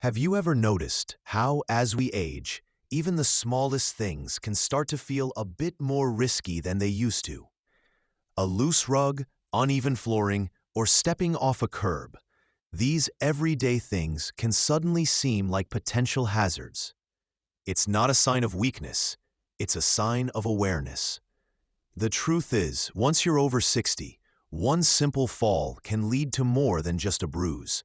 Have you ever noticed how, as we age, even the smallest things can start to feel a bit more risky than they used to? A loose rug, uneven flooring, or stepping off a curb. These everyday things can suddenly seem like potential hazards. It's not a sign of weakness, it's a sign of awareness. The truth is, once you're over 60, one simple fall can lead to more than just a bruise.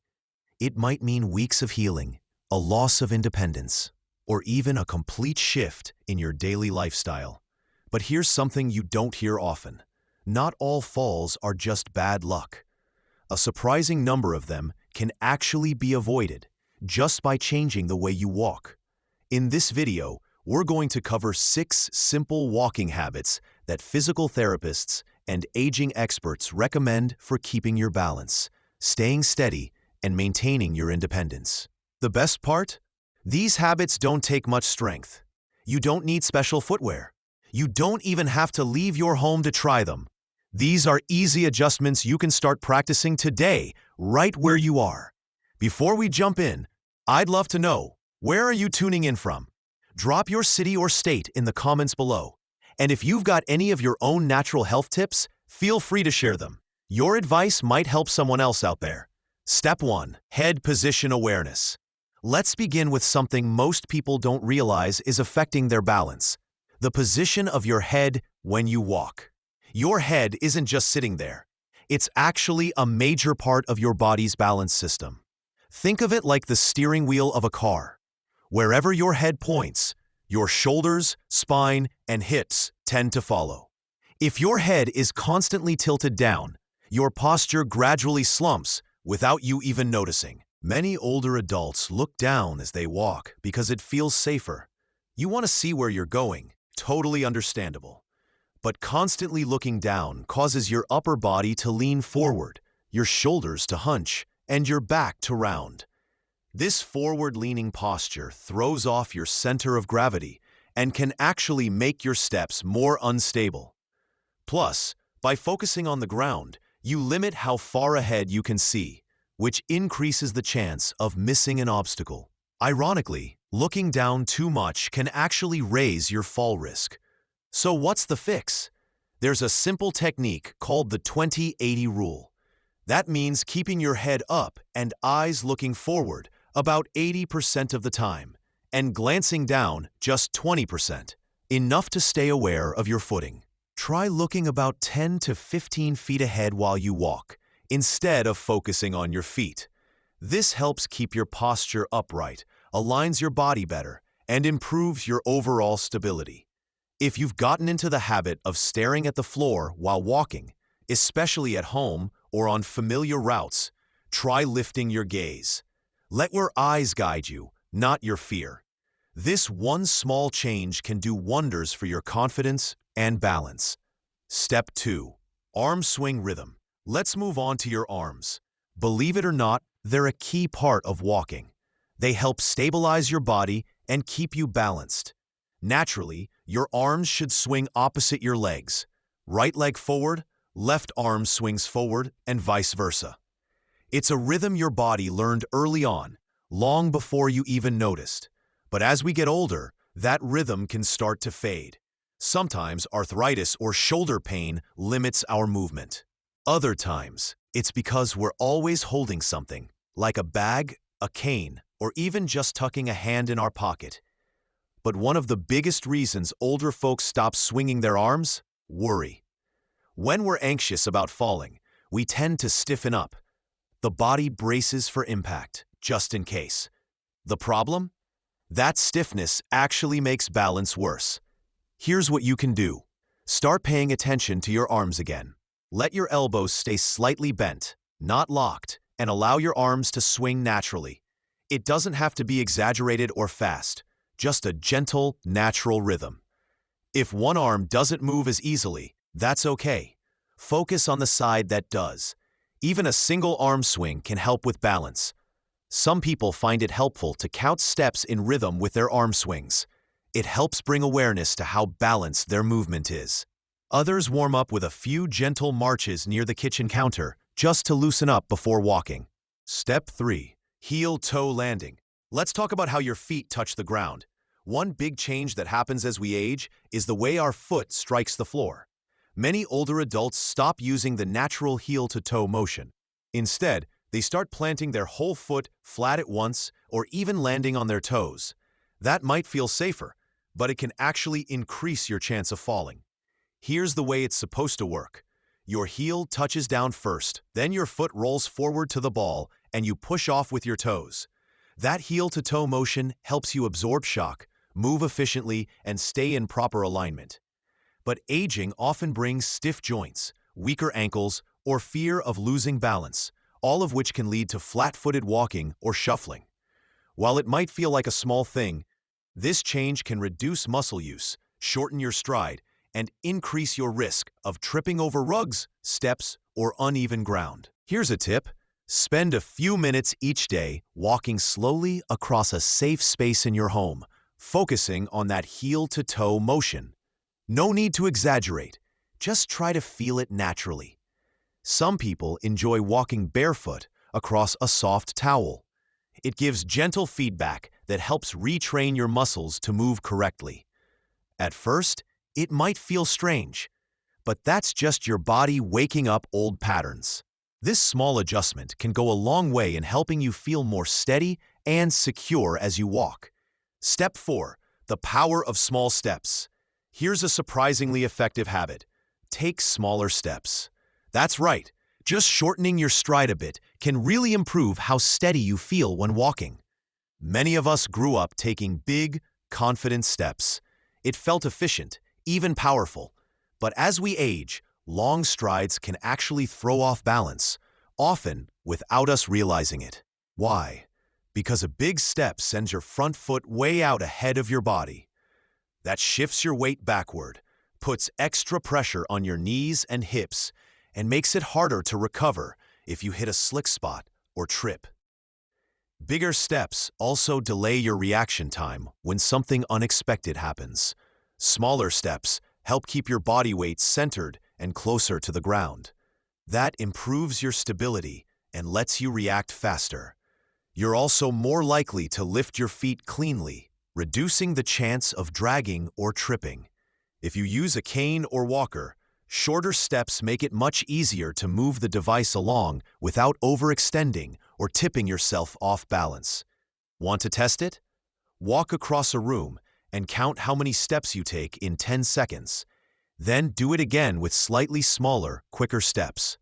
It might mean weeks of healing, a loss of independence, or even a complete shift in your daily lifestyle. But here's something you don't hear often. Not all falls are just bad luck. A surprising number of them can actually be avoided just by changing the way you walk. In this video, we're going to cover 6 simple walking habits that physical therapists and aging experts recommend for keeping your balance, staying steady, and maintaining your independence. The best part? These habits don't take much strength. You don't need special footwear. You don't even have to leave your home to try them. These are easy adjustments you can start practicing today, right where you are. Before we jump in, I'd love to know, where are you tuning in from? Drop your city or state in the comments below. And if you've got any of your own natural health tips, feel free to share them. Your advice might help someone else out there. Step 1. Head position awareness. Let's begin with something most people don't realize is affecting their balance. The position of your head when you walk. Your head isn't just sitting there. It's actually a major part of your body's balance system. Think of it like the steering wheel of a car. Wherever your head points, your shoulders, spine, and hips tend to follow. If your head is constantly tilted down, your posture gradually slumps without you even noticing. Many older adults look down as they walk because it feels safer. You want to see where you're going, totally understandable. But constantly looking down causes your upper body to lean forward, your shoulders to hunch, and your back to round. This forward-leaning posture throws off your center of gravity and can actually make your steps more unstable. Plus, by focusing on the ground, you limit how far ahead you can see, which increases the chance of missing an obstacle. Ironically, looking down too much can actually raise your fall risk. So what's the fix? There's a simple technique called the 20-80 rule. That means keeping your head up and eyes looking forward about 80% of the time, and glancing down just 20%, enough to stay aware of your footing. Try looking about 10 to 15 feet ahead while you walk, instead of focusing on your feet. This helps keep your posture upright, aligns your body better, and improves your overall stability. If you've gotten into the habit of staring at the floor while walking, especially at home or on familiar routes, try lifting your gaze. Let your eyes guide you, not your fear. This one small change can do wonders for your confidence and balance. Step 2. Arm swing rhythm. Let's move on to your arms. Believe it or not, they're a key part of walking. They help stabilize your body and keep you balanced. Naturally, your arms should swing opposite your legs. Right leg forward, left arm swings forward, and vice versa. It's a rhythm your body learned early on, long before you even noticed. But as we get older, that rhythm can start to fade. Sometimes arthritis or shoulder pain limits our movement. Other times, it's because we're always holding something, like a bag, a cane, or even just tucking a hand in our pocket. But one of the biggest reasons older folks stop swinging their arms? Worry. When we're anxious about falling, we tend to stiffen up. The body braces for impact, just in case. The problem? That stiffness actually makes balance worse. Here's what you can do. Start paying attention to your arms again. Let your elbows stay slightly bent, not locked, and allow your arms to swing naturally. It doesn't have to be exaggerated or fast, just a gentle, natural rhythm. If one arm doesn't move as easily, that's okay. Focus on the side that does. Even a single arm swing can help with balance. Some people find it helpful to count steps in rhythm with their arm swings. It helps bring awareness to how balanced their movement is. Others warm up with a few gentle marches near the kitchen counter, just to loosen up before walking. Step 3. Heel-toe landing. Let's talk about how your feet touch the ground. One big change that happens as we age is the way our foot strikes the floor. Many older adults stop using the natural heel-to-toe motion. Instead, they start planting their whole foot flat at once or even landing on their toes. That might feel safer, but it can actually increase your chance of falling. Here's the way it's supposed to work. Your heel touches down first, then your foot rolls forward to the ball, and you push off with your toes. That heel-to-toe motion helps you absorb shock, move efficiently, and stay in proper alignment. But aging often brings stiff joints, weaker ankles, or fear of losing balance, all of which can lead to flat-footed walking or shuffling. While it might feel like a small thing, this change can reduce muscle use, shorten your stride, and increase your risk of tripping over rugs, steps, or uneven ground. Here's a tip. Spend a few minutes each day walking slowly across a safe space in your home, focusing on that heel-to-toe motion. No need to exaggerate. Just try to feel it naturally. Some people enjoy walking barefoot across a soft towel. It gives gentle feedback that helps retrain your muscles to move correctly. At first, it might feel strange, but that's just your body waking up old patterns. This small adjustment can go a long way in helping you feel more steady and secure as you walk. Step 4. The power of small steps. Here's a surprisingly effective habit. Take smaller steps. That's right. Just shortening your stride a bit can really improve how steady you feel when walking. Many of us grew up taking big, confident steps. It felt efficient, even powerful. But as we age, long strides can actually throw off balance, often without us realizing it. Why? Because a big step sends your front foot way out ahead of your body. That shifts your weight backward, puts extra pressure on your knees and hips, and makes it harder to recover if you hit a slick spot or trip. Bigger steps also delay your reaction time when something unexpected happens. Smaller steps help keep your body weight centered and closer to the ground. That improves your stability and lets you react faster. You're also more likely to lift your feet cleanly, reducing the chance of dragging or tripping. If you use a cane or walker, shorter steps make it much easier to move the device along without overextending or tipping yourself off balance. Want to test it? Walk across a room and count how many steps you take in 10 seconds. Then do it again with slightly smaller, quicker steps.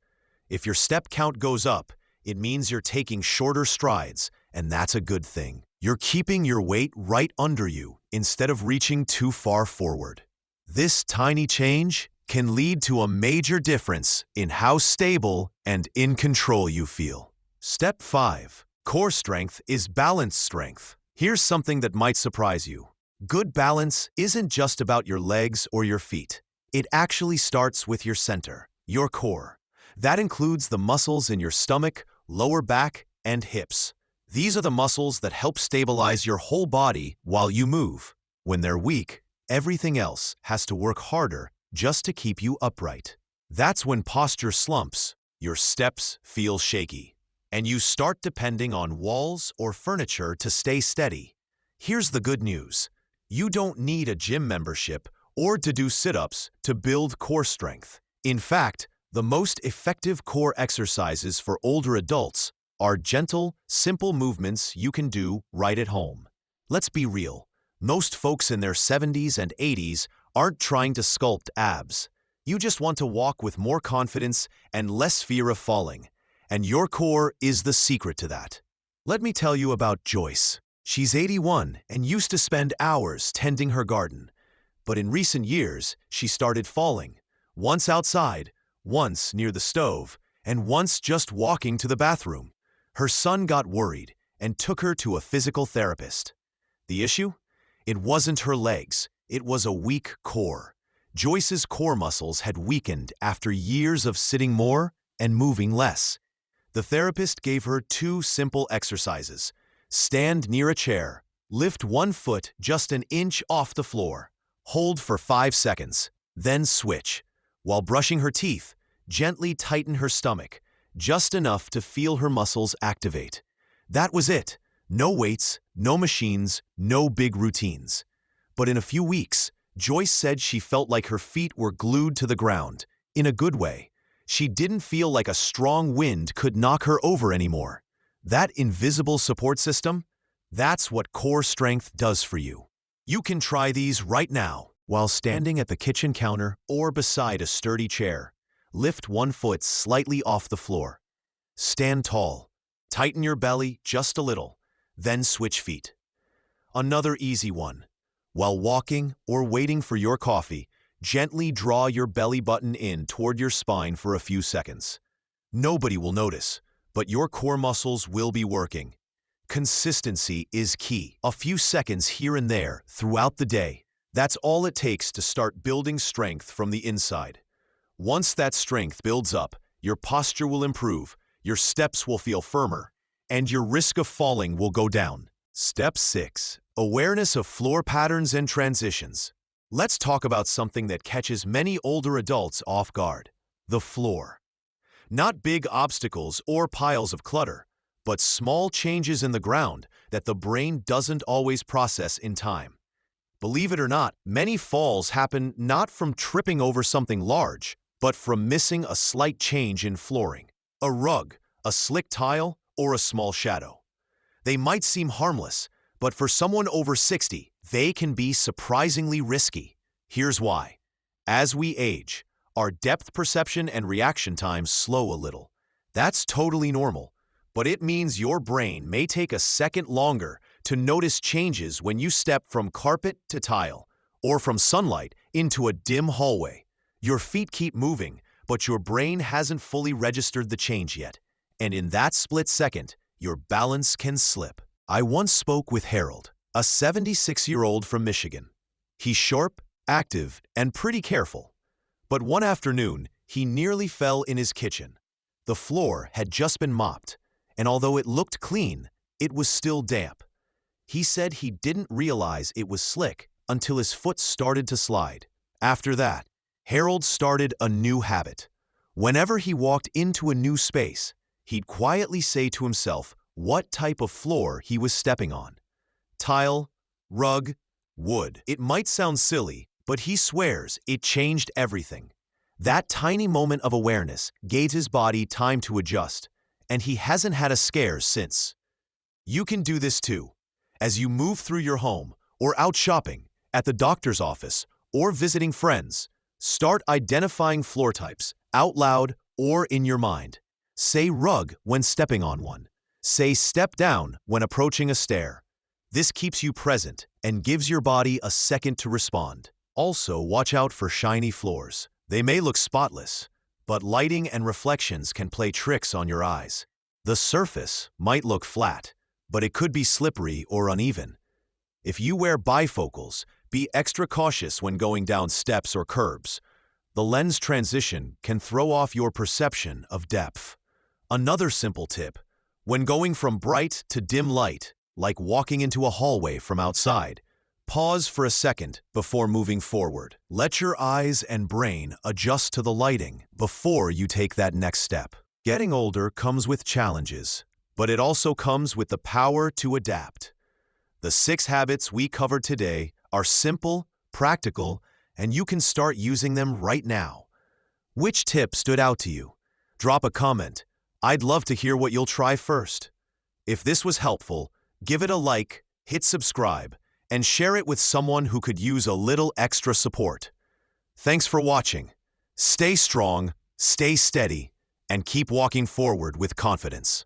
If your step count goes up, it means you're taking shorter strides, and that's a good thing. You're keeping your weight right under you instead of reaching too far forward. This tiny change can lead to a major difference in how stable and in control you feel. Step 5. Core strength is balance strength. Here's something that might surprise you. Good balance isn't just about your legs or your feet. It actually starts with your center, your core. That includes the muscles in your stomach, lower back, and hips. These are the muscles that help stabilize your whole body while you move. When they're weak, everything else has to work harder just to keep you upright. That's when posture slumps, your steps feel shaky, and you start depending on walls or furniture to stay steady. Here's the good news. You don't need a gym membership or to do sit-ups to build core strength. In fact, the most effective core exercises for older adults are gentle, simple movements you can do right at home. Let's be real. Most folks in their 70s and 80s aren't trying to sculpt abs. You just want to walk with more confidence and less fear of falling. And your core is the secret to that. Let me tell you about Joyce. She's 81 and used to spend hours tending her garden. But in recent years, she started falling. Once outside, once near the stove, and once just walking to the bathroom. Her son got worried and took her to a physical therapist. The issue? It wasn't her legs. It was a weak core. Joyce's core muscles had weakened after years of sitting more and moving less. The therapist gave her 2 simple exercises. Stand near a chair, lift one foot just an inch off the floor, hold for 5 seconds, then switch. While brushing her teeth, gently tighten her stomach, just enough to feel her muscles activate. That was it. No weights, no machines, no big routines. But in a few weeks, Joyce said she felt like her feet were glued to the ground, in a good way. She didn't feel like a strong wind could knock her over anymore. That invisible support system? That's what core strength does for you. You can try these right now while standing at the kitchen counter or beside a sturdy chair. Lift one foot slightly off the floor. Stand tall. Tighten your belly just a little, then switch feet. Another easy one. While walking or waiting for your coffee, gently draw your belly button in toward your spine for a few seconds. Nobody will notice, but your core muscles will be working. Consistency is key. A few seconds here and there throughout the day. That's all it takes to start building strength from the inside. Once that strength builds up, your posture will improve, your steps will feel firmer, and your risk of falling will go down. Step 6. Awareness of floor patterns and transitions. Let's talk about something that catches many older adults off guard: the floor. Not big obstacles or piles of clutter, but small changes in the ground that the brain doesn't always process in time. Believe it or not, many falls happen not from tripping over something large, but from missing a slight change in flooring. A rug, a slick tile, or a small shadow. They might seem harmless, but for someone over 60, they can be surprisingly risky. Here's why. As we age, our depth perception and reaction times slow a little. That's totally normal, but it means your brain may take a second longer to notice changes when you step from carpet to tile, or from sunlight into a dim hallway. Your feet keep moving, but your brain hasn't fully registered the change yet, and in that split second, your balance can slip. I once spoke with Harold, a 76-year-old from Michigan. He's sharp, active, and pretty careful. But one afternoon, he nearly fell in his kitchen. The floor had just been mopped, and although it looked clean, it was still damp. He said he didn't realize it was slick until his foot started to slide. After that, Harold started a new habit. Whenever he walked into a new space, he'd quietly say to himself what type of floor he was stepping on. Tile, rug, wood. It might sound silly, but he swears it changed everything. That tiny moment of awareness gave his body time to adjust, and he hasn't had a scare since. You can do this too. As you move through your home, or out shopping, at the doctor's office, or visiting friends, start identifying floor types out loud or in your mind. Say rug when stepping on one. Say step down when approaching a stair. This keeps you present and gives your body a second to respond. Also, watch out for shiny floors. They may look spotless, but lighting and reflections can play tricks on your eyes. The surface might look flat, but it could be slippery or uneven. If you wear bifocals, be extra cautious when going down steps or curbs. The lens transition can throw off your perception of depth. Another simple tip: when going from bright to dim light, like walking into a hallway from outside, pause for a second before moving forward. Let your eyes and brain adjust to the lighting before you take that next step. Getting older comes with challenges, but it also comes with the power to adapt. The 6 habits we covered today are simple, practical, and you can start using them right now. Which tip stood out to you? Drop a comment. I'd love to hear what you'll try first. If this was helpful, give it a like, hit subscribe, and share it with someone who could use a little extra support. Thanks for watching. Stay strong, stay steady, and keep walking forward with confidence.